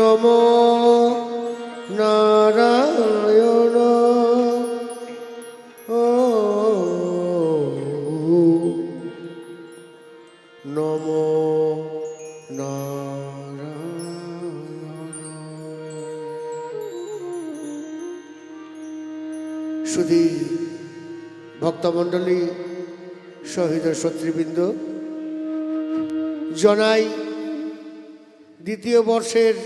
নমো নারায়ণ নমো শুধু ভক্তমণ্ডলী শহীদ শত্রুবৃন্দ জনাই দ্বিতীয় বর্ষের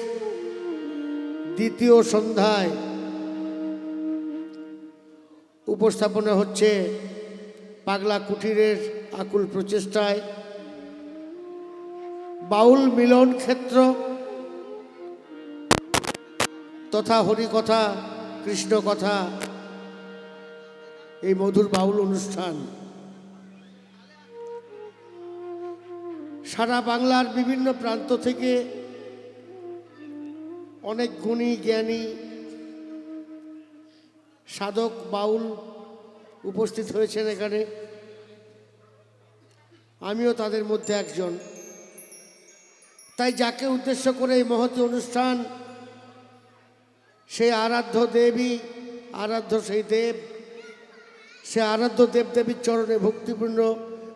দ্বিতীয় সন্ধ্যায় উপস্থাপনা হচ্ছে পাগলা কুটিরের আকুল প্রচেষ্টায় বাউল মিলন ক্ষেত্র তথা হরিকথা কৃষ্ণ কথা এই মধুর বাউল অনুষ্ঠান সারা বাংলার বিভিন্ন প্রান্ত থেকে অনেক গুণী জ্ঞানী সাধক বাউল উপস্থিত হয়েছেন এখানে। আমিও তাদের মধ্যে একজন। তাই যাকে উদ্দেশ্য করে এই মহৎ অনুষ্ঠান, সে আরাধ্য দেবী, আরাধ্য সেই দেব, সে আরাধ্য দেবদেবীর চরণে ভক্তিপূর্ণ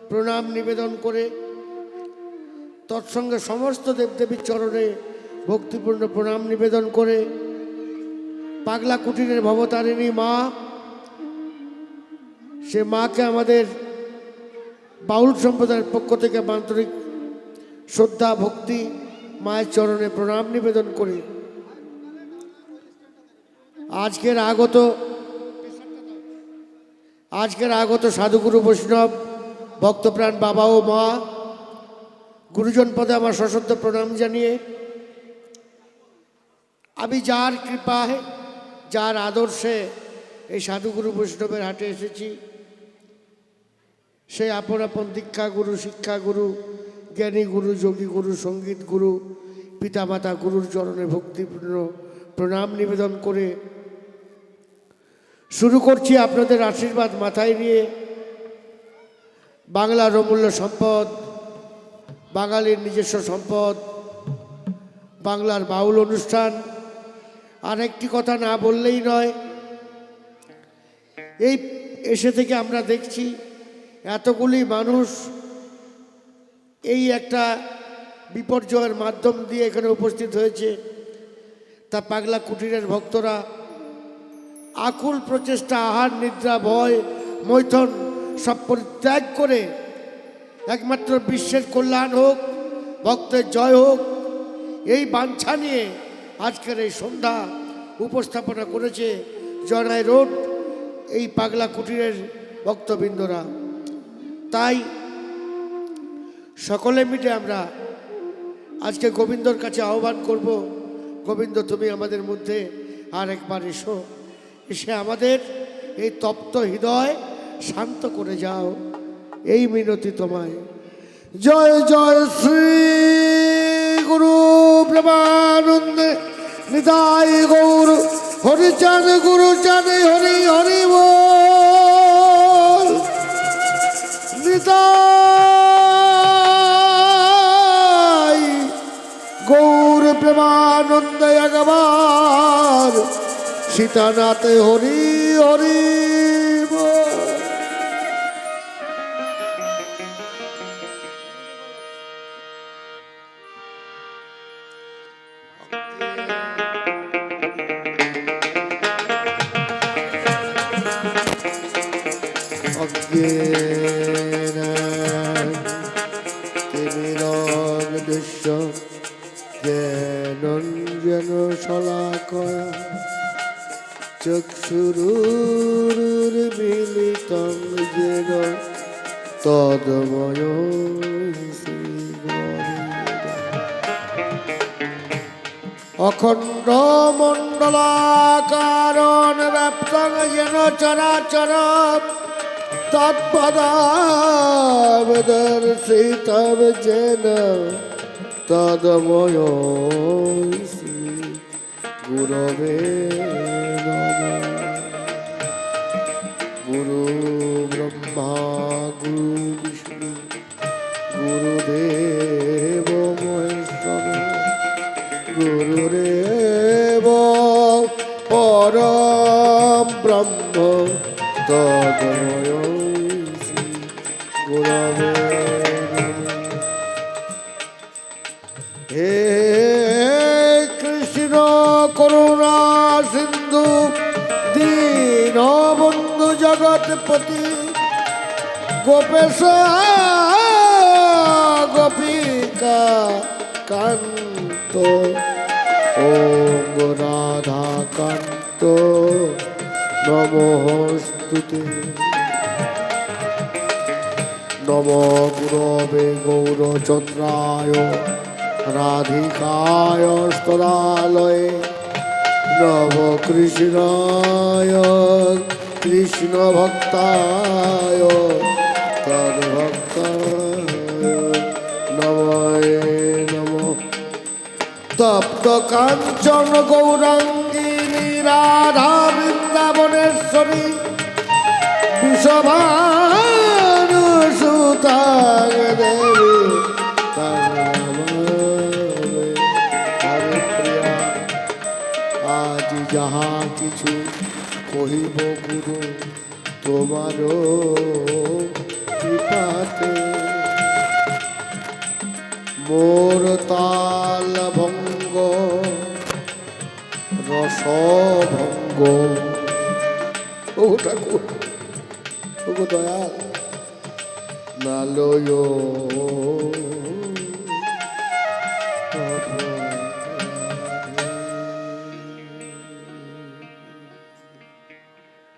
প্রণাম নিবেদন করে, তৎসঙ্গে সমস্ত দেবদেবীর চরণে ভক্তিপূর্ণ প্রণাম নিবেদন করে পাগলা কুটিরের ভবতারিণী মা, সে মাকে আমাদের বাউল সম্প্রদায়ের পক্ষ থেকে আন্তরিক শ্রদ্ধা ভক্তি মায়ের চরণে প্রণাম নিবেদন করি। আজকের আগত সাধুগুরু বৈষ্ণব ভক্তপ্রাণ বাবা ও মা, গুরুজন পদে আমার সশ্রদ্ধ প্রণাম জানিয়ে আমি যার কৃপায়, যার আদর্শে এই সাধুগুরু বৈষ্ণবের হাটে এসেছি, সে আপন আপন দীক্ষা গুরু, শিক্ষা গুরু, জ্ঞানী গুরু, যোগী গুরু, সঙ্গীত গুরু, পিতামাতা গুরুর চরণে ভক্তিপূর্ণ প্রণাম নিবেদন করে শুরু করছি আপনাদের আশীর্বাদ মাথায় নিয়ে বাংলার অমূল্য সম্পদ, বাঙালির নিজস্ব সম্পদ, বাংলার বাউল অনুষ্ঠান। আর একটি কথা না বললেই নয়, এই এসে থেকে আমরা দেখছি এতগুলি মানুষ এই একটা বিপর্যয়ের মাধ্যম দিয়ে এখানে উপস্থিত হয়েছে। তা পাগলা কুটিরের ভক্তরা আকুল প্রচেষ্টা, আহার নিদ্রা ভয় মৈথন সব পরিত্যাগ করে একমাত্র বিশ্বের কল্যাণ হোক, ভক্তের জয় হোক, এই বাঞ্ছা নিয়ে আজকের এই সন্ধ্যা উপস্থাপনা করেছে জনাই রোড এই পাগলা কুটিরের ভক্তবৃন্দরা। তাই সকলে মিলে আমরা আজকে গোবিন্দর কাছে আহ্বান করব, গোবিন্দ তুমি আমাদের মধ্যে আর একবার এসো, এসে আমাদের এই তপ্ত হৃদয় শান্ত করে যাও, এই মিনতি তোমায়। জয় জয় শ্রী গুরু প্রেমানন্দে নিতাই গৌর হরিচাঁদ গুরুচাঁদ হরি হরি বল। নিতাই গৌর প্রেমানন্দে একবার সীতানাথে হরি হরি বল। জ্ঞানঞ্জন শলাকয়া চক্ষুরুর্মিলিতং যেন তদ্ময় অখণ্ড মণ্ডলাকারণ ব্যাপ্তং যেন চরাচর তৎপদাবদর্শিতং যেন তদময় শ্রী গুরবে নমঃ। গুরু ব্রহ্মা গুরু বিষ্ণু গুরুদেব মহেশ্বর গুরুরে তদময় শ্রী গুরবে নমঃ। হে কৃষ্ণ করুণা সিন্ধু দীনবন্ধু জগৎপতি গোপেশ গোপিকা কান্ত ওম রাধা কান্ত নমস্তুতে। নম গুরবে গৌরচন্দ্রায় রাধিকায় স্তরালয়ে নম কৃষ্ণায় কৃষ্ণ ভক্তায় তদ্ভক্তায় নমঃ নমঃ। তপ্ত কাঞ্চন গৌরাঙ্গিনী রাধা বৃন্দাবনেশ্বরী বিষভানুসুতা দেবী হরে প্রিয়া। আজ যাহা কিছু কহিব গুরু তোমার কৃপাতে। মোর তাল ভঙ্গ রস ভঙ্গ ও ঠাকুর ও দয়াল নালয়